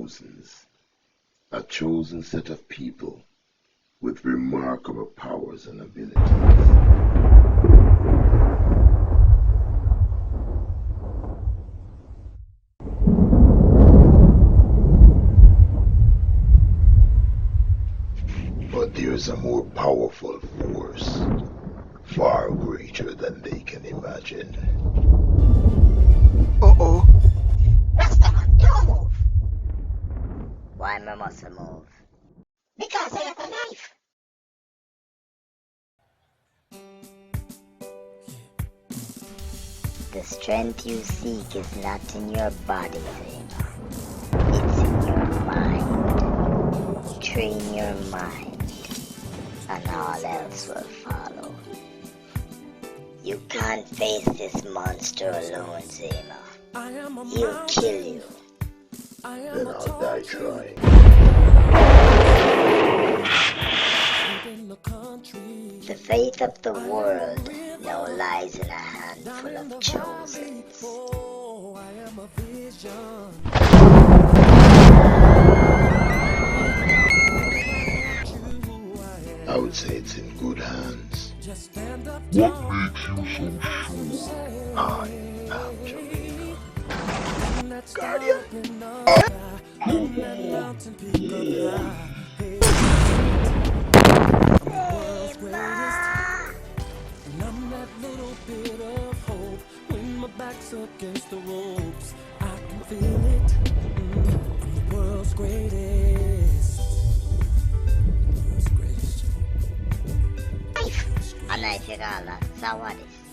thousands, a chosen set of people with remarkable powers and abilities. But there's a more powerful force, far greater than they can imagine. Uh-oh. Rastaman, don't move. Why me must move? Because I have a knife. The strength you seek is not in your body, Zayna. It's in your mind. Train your mind, and all else will follow. You can't face this monster alone, Zayna. He'll kill you. Then I'll die trying. The fate of the world now lies in a handful of chosens. I would say it's in good hands. What makes you so sure? I am Jamaica. Guardian? Against the ropes, I can feel it. I'm the world's greatest. The world's greatest. A knife you call that? So what is?